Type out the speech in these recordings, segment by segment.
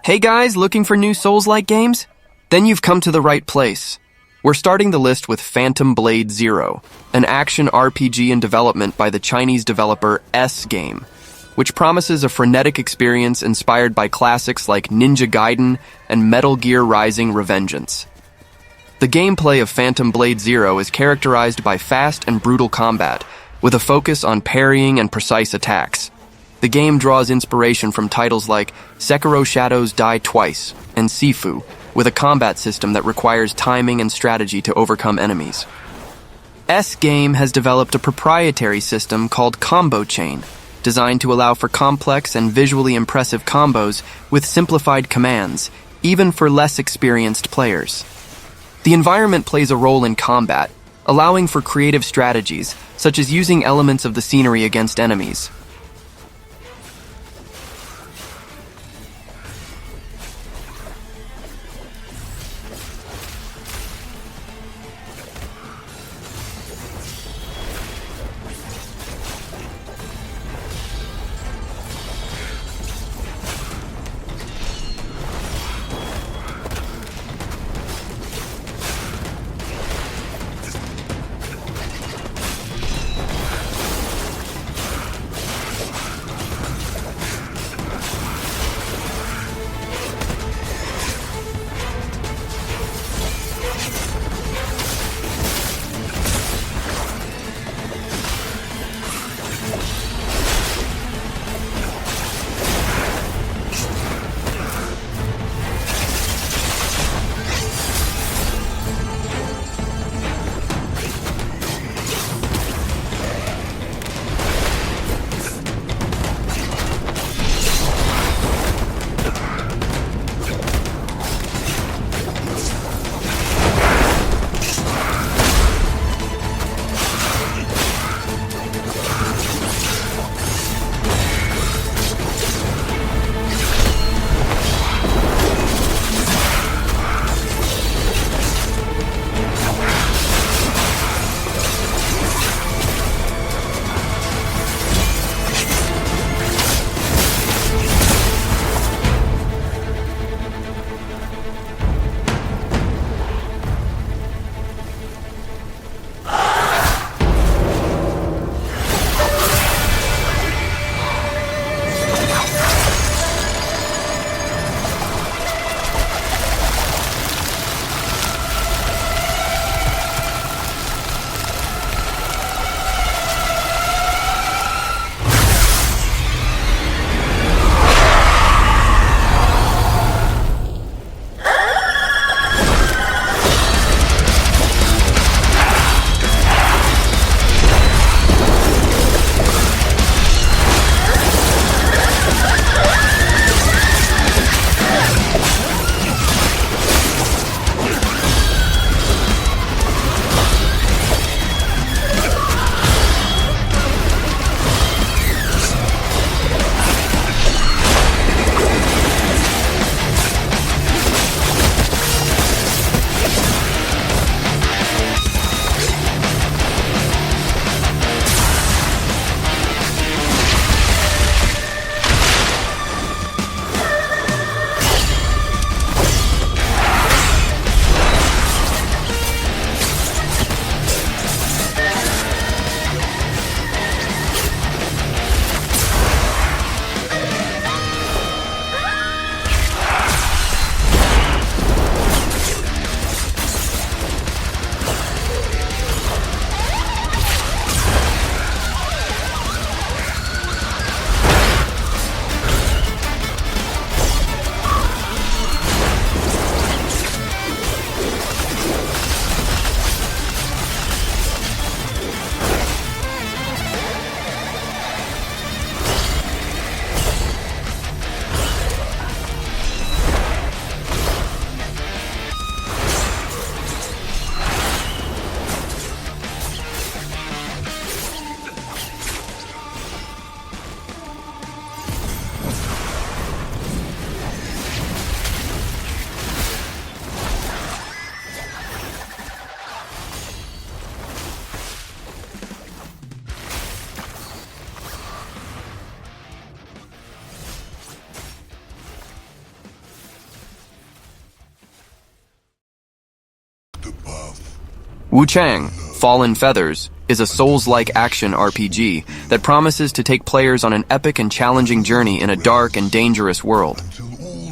Hey guys, looking for new Souls-like games? Then you've come to the right place. We're starting the list with Phantom Blade Zero, an action RPG in development by the Chinese developer S-Game, which promises a frenetic experience inspired by classics like Ninja Gaiden and Metal Gear Rising: Revengeance. The gameplay of Phantom Blade Zero is characterized by fast and brutal combat, with a focus on parrying and precise attacks. The game draws inspiration from titles like Sekiro: Shadows Die Twice and Sifu, with a combat system that requires timing and strategy to overcome enemies. S-Game has developed a proprietary system called Combo Chain, designed to allow for complex and visually impressive combos with simplified commands, even for less experienced players. The environment plays a role in combat, allowing for creative strategies, such as using elements of the scenery against enemies. Wuchang, Fallen Feathers, is a Souls-like action RPG that promises to take players on an epic and challenging journey in a dark and dangerous world.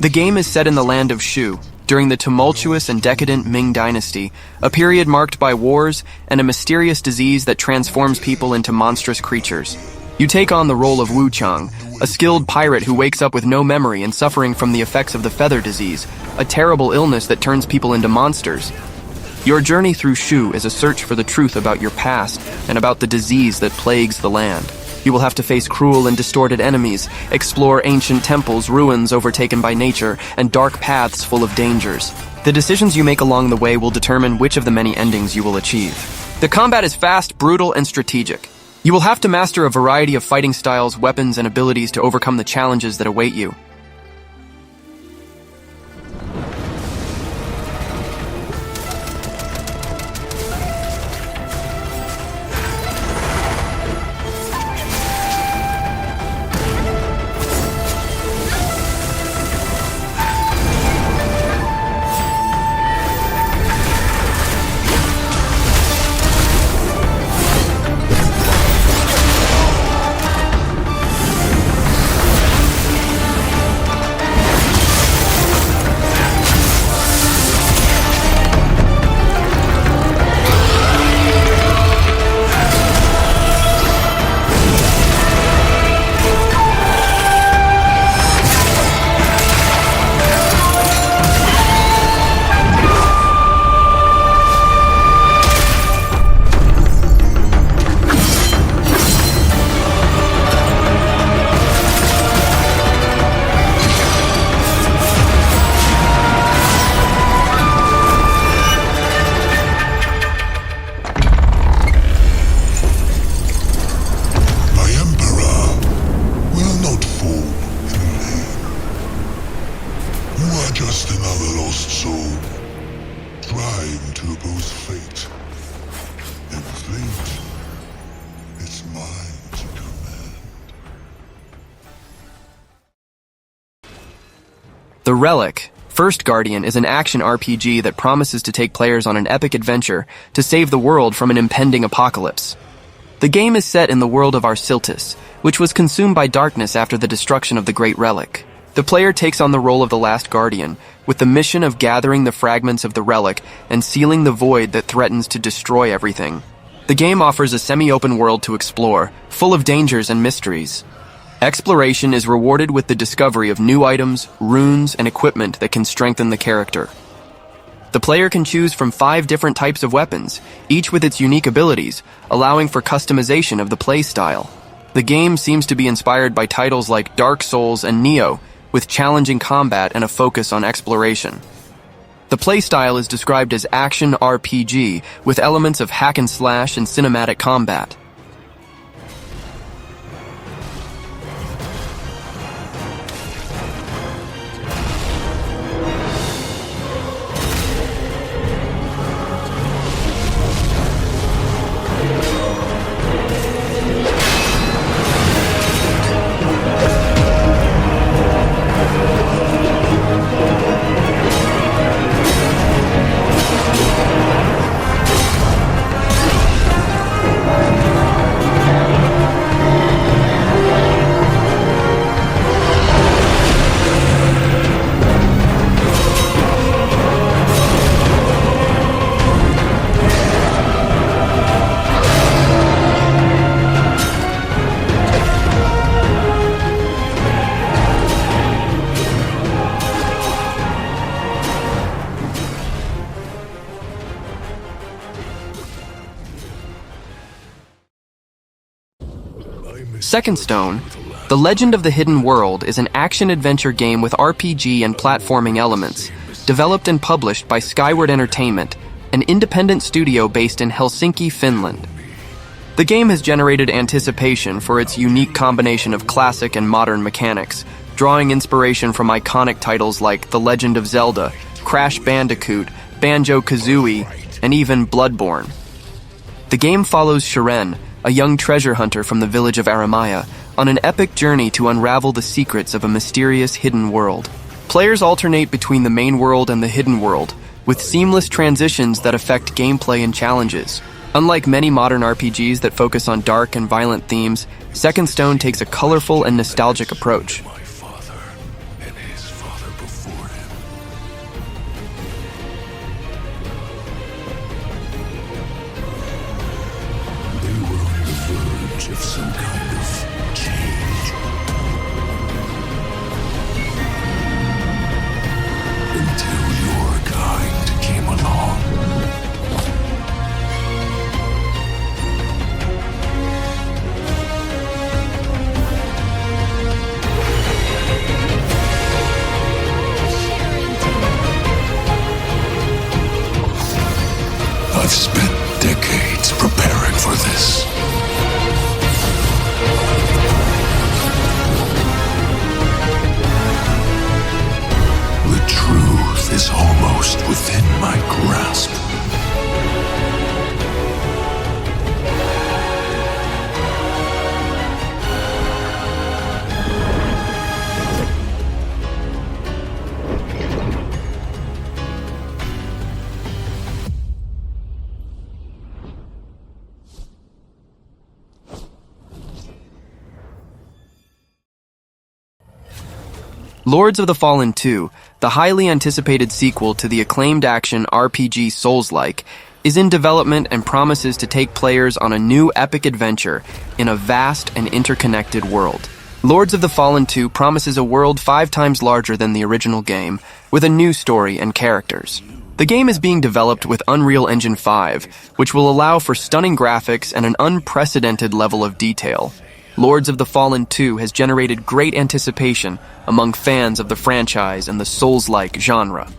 The game is set in the land of Shu, during the tumultuous and decadent Ming Dynasty, a period marked by wars and a mysterious disease that transforms people into monstrous creatures. You take on the role of Wuchang, a skilled pirate who wakes up with no memory and suffering from the effects of the feather disease, a terrible illness that turns people into monsters. Your journey through Shu is a search for the truth about your past and about the disease that plagues the land. You will have to face cruel and distorted enemies, explore ancient temples, ruins overtaken by nature, and dark paths full of dangers. The decisions you make along the way will determine which of the many endings you will achieve. The combat is fast, brutal, and strategic. You will have to master a variety of fighting styles, weapons, and abilities to overcome the challenges that await you. Just another lost soul, trying to oppose fate. And fate, it's mine to command. The Relic, First Guardian, is an action RPG that promises to take players on an epic adventure to save the world from an impending apocalypse. The game is set in the world of Arsiltis, which was consumed by darkness after the destruction of the Great Relic. The player takes on the role of the Last Guardian, with the mission of gathering the fragments of the relic and sealing the void that threatens to destroy everything. The game offers a semi-open world to explore, full of dangers and mysteries. Exploration is rewarded with the discovery of new items, runes, and equipment that can strengthen the character. The player can choose from 5 different types of weapons, each with its unique abilities, allowing for customization of the playstyle. The game seems to be inspired by titles like Dark Souls and Nioh, with challenging combat and a focus on exploration. The playstyle is described as action RPG, with elements of hack and slash and cinematic combat. Second Stone, The Legend of the Hidden World is an action-adventure game with RPG and platforming elements, developed and published by Skyward Entertainment, an independent studio based in Helsinki, Finland. The game has generated anticipation for its unique combination of classic and modern mechanics, drawing inspiration from iconic titles like The Legend of Zelda, Crash Bandicoot, Banjo-Kazooie, and even Bloodborne. The game follows Sharon, a young treasure hunter from the village of Aramaya, on an epic journey to unravel the secrets of a mysterious hidden world. Players alternate between the main world and the hidden world, with seamless transitions that affect gameplay and challenges. Unlike many modern RPGs that focus on dark and violent themes, Second Stone takes a colorful and nostalgic approach. My father and his father before him. They were on the verge of some kind of change. Until your kind came along. I've spent decades preparing for this. The truth is almost within my grasp. Lords of the Fallen 2, the highly anticipated sequel to the acclaimed action RPG Souls-like, is in development and promises to take players on a new epic adventure in a vast and interconnected world. Lords of the Fallen 2 promises a world 5 times larger than the original game, with a new story and characters. The game is being developed with Unreal Engine 5, which will allow for stunning graphics and an unprecedented level of detail. Lords of the Fallen 2 has generated great anticipation among fans of the franchise and the Souls-like genre.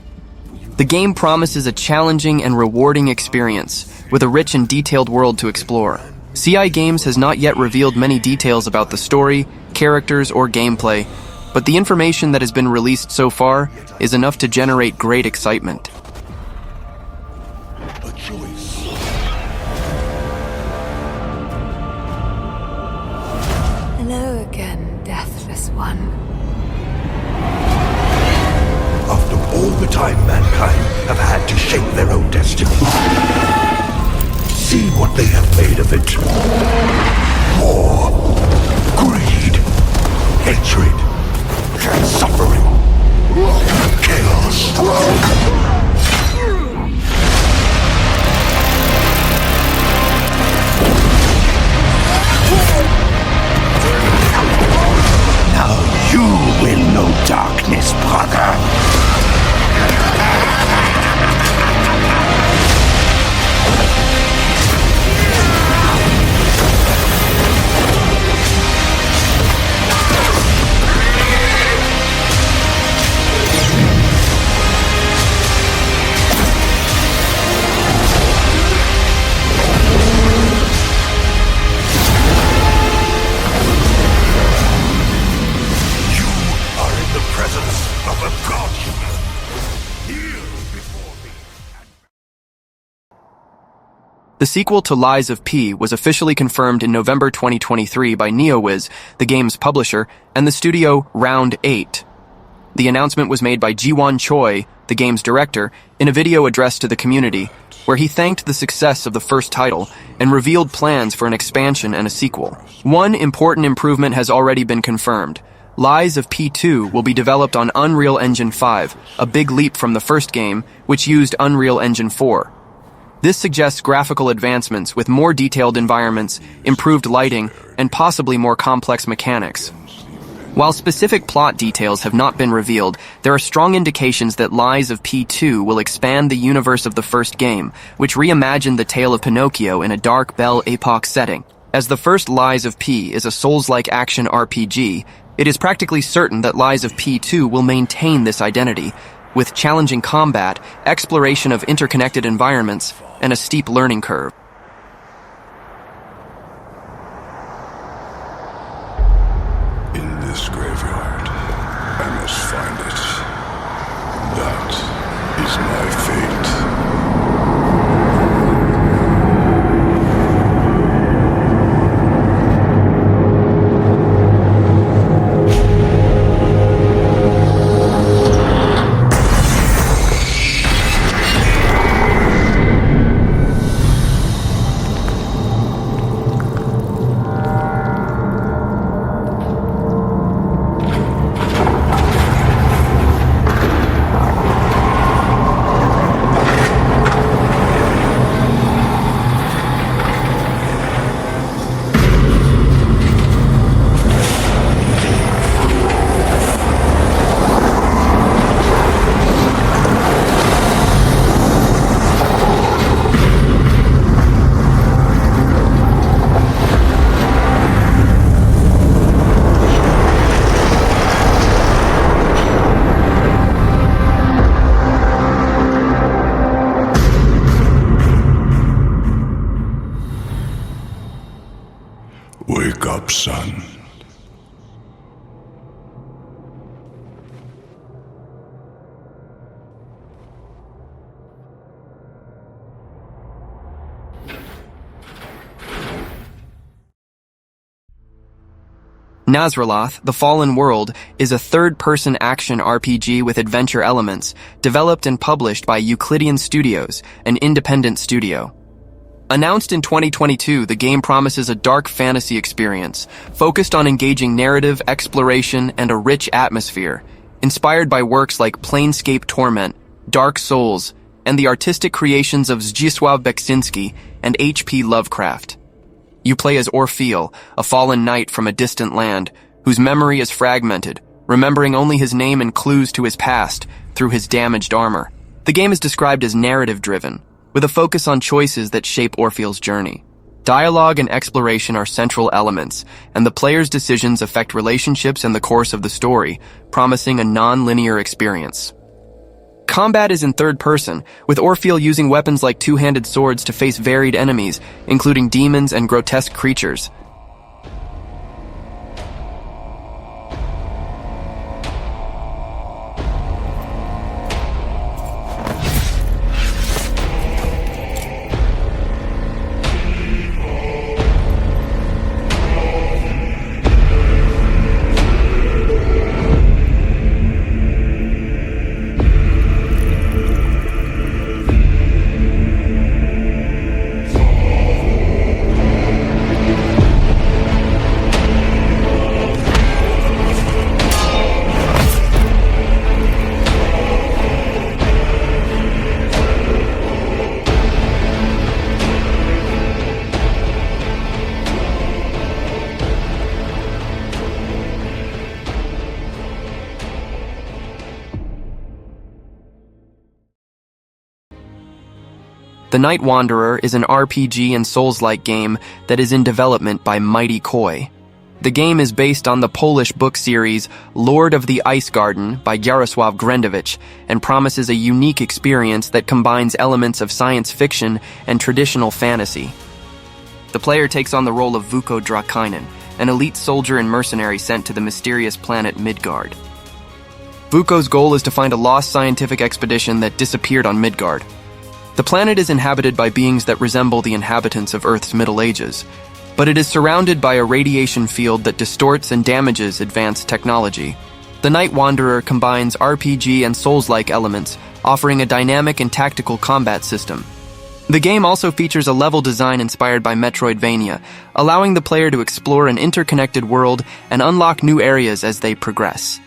The game promises a challenging and rewarding experience, with a rich and detailed world to explore. CI Games has not yet revealed many details about the story, characters, or gameplay, but the information that has been released so far is enough to generate great excitement. A choice. Hello again, deathless one. After all the time mankind have had to shape their own destiny, see what they have made of it. War, greed, hatred, suffering, chaos. Now you will know darkness, brother. The sequel to Lies of P was officially confirmed in November 2023 by NeoWiz, the game's publisher, and the studio Round 8. The announcement was made by Ji-won Choi, the game's director, in a video addressed to the community, where he thanked the success of the first title and revealed plans for an expansion and a sequel. One important improvement has already been confirmed. Lies of P2 will be developed on Unreal Engine 5, a big leap from the first game, which used Unreal Engine 4. This suggests graphical advancements with more detailed environments, improved lighting, and possibly more complex mechanics. While specific plot details have not been revealed, there are strong indications that Lies of P2 will expand the universe of the first game, which reimagined the tale of Pinocchio in a dark Belle Epoque setting. As the first Lies of P is a Souls-like action RPG, it is practically certain that Lies of P2 will maintain this identity, with challenging combat, exploration of interconnected environments, and a steep learning curve. In this graveyard, I must find it. That is my fate. Nazralath, The Fallen World, is a third-person action RPG with adventure elements, developed and published by Euclidean Studios, an independent studio. Announced in 2022, the game promises a dark fantasy experience, focused on engaging narrative, exploration, and a rich atmosphere, inspired by works like Planescape Torment, Dark Souls, and the artistic creations of Zdzisław Beksinski and H.P. Lovecraft. You play as Orpheal, a fallen knight from a distant land, whose memory is fragmented, remembering only his name and clues to his past through his damaged armor. The game is described as narrative-driven, with a focus on choices that shape Orpheal's journey. Dialogue and exploration are central elements, and the player's decisions affect relationships and the course of the story, promising a non-linear experience. Combat is in third person, with Orpheal using weapons like two-handed swords to face varied enemies, including demons and grotesque creatures. The Night Wanderer is an RPG and Souls-like game that is in development by Mighty Koi. The game is based on the Polish book series Lord of the Ice Garden by Jarosław Grendowicz and promises a unique experience that combines elements of science fiction and traditional fantasy. The player takes on the role of Vuko Drakainen, an elite soldier and mercenary sent to the mysterious planet Midgard. Vuko's goal is to find a lost scientific expedition that disappeared on Midgard. The planet is inhabited by beings that resemble the inhabitants of Earth's Middle Ages, but it is surrounded by a radiation field that distorts and damages advanced technology. The Night Wanderer combines RPG and Souls-like elements, offering a dynamic and tactical combat system. The game also features a level design inspired by Metroidvania, allowing the player to explore an interconnected world and unlock new areas as they progress.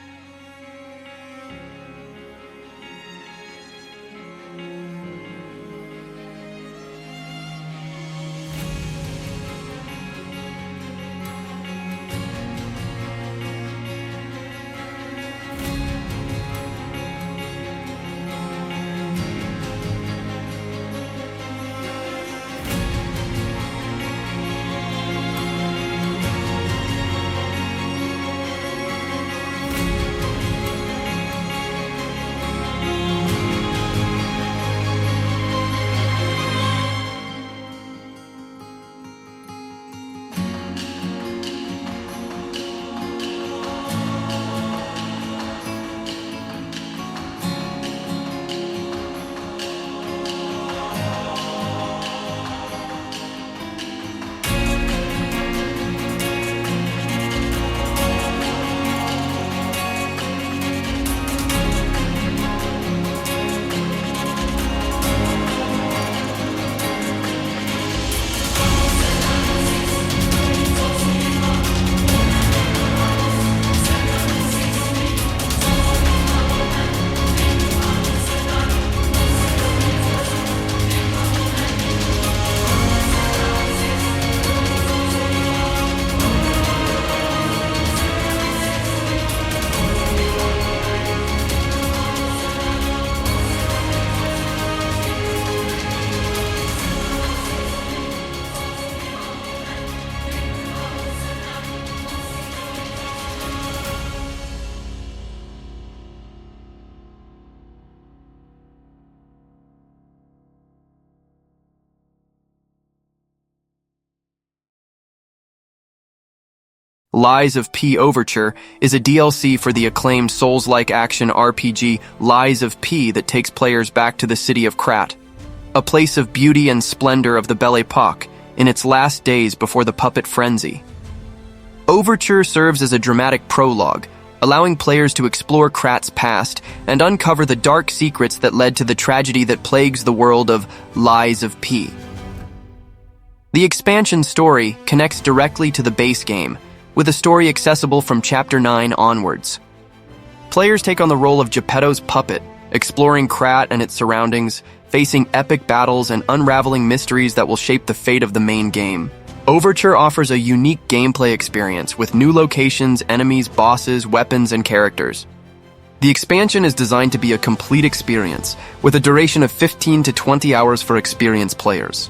Lies of P Overture is a DLC for the acclaimed Souls-like action RPG Lies of P that takes players back to the city of Krat, a place of beauty and splendor of the Belle Époque in its last days before the puppet frenzy. Overture serves as a dramatic prologue, allowing players to explore Krat's past and uncover the dark secrets that led to the tragedy that plagues the world of Lies of P. The expansion story connects directly to the base game, with a story accessible from Chapter 9 onwards. Players take on the role of Geppetto's puppet, exploring Krat and its surroundings, facing epic battles and unraveling mysteries that will shape the fate of the main game. Overture offers a unique gameplay experience with new locations, enemies, bosses, weapons, and characters. The expansion is designed to be a complete experience, with a duration of 15 to 20 hours for experienced players.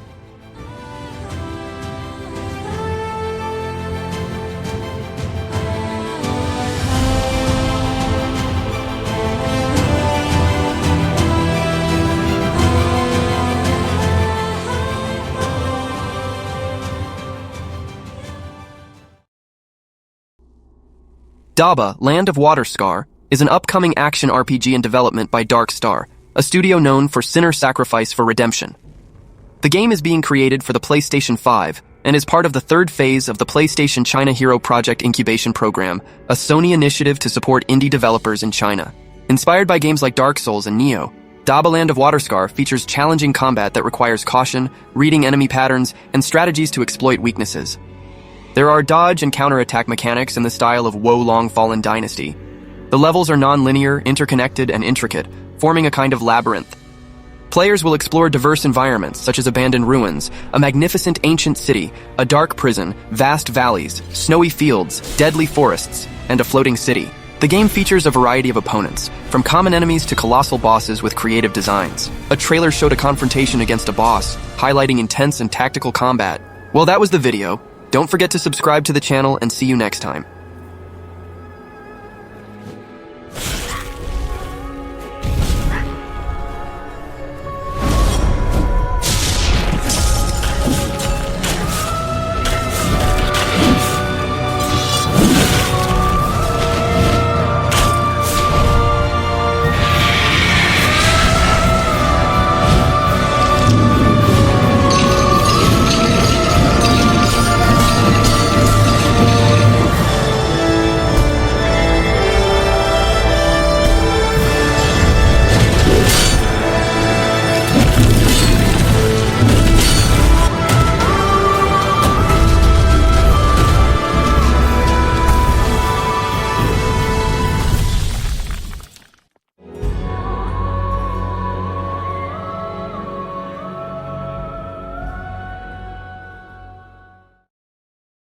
Daba, Land of Waterscar, is an upcoming action RPG in development by Dark Star, a studio known for Sinner Sacrifice for Redemption. The game is being created for the PlayStation 5 and is part of the third phase of the PlayStation China Hero Project Incubation Program, a Sony initiative to support indie developers in China. Inspired by games like Dark Souls and Nioh, Daba Land of Waterscar features challenging combat that requires caution, reading enemy patterns, and strategies to exploit weaknesses. There are dodge and counterattack mechanics in the style of Wolong Fallen Dynasty. The levels are non-linear, interconnected, and intricate, forming a kind of labyrinth. Players will explore diverse environments such as abandoned ruins, a magnificent ancient city, a dark prison, vast valleys, snowy fields, deadly forests, and a floating city. The game features a variety of opponents, from common enemies to colossal bosses with creative designs. A trailer showed a confrontation against a boss, highlighting intense and tactical combat. Well, that was the video. Don't forget to subscribe to the channel and see you next time.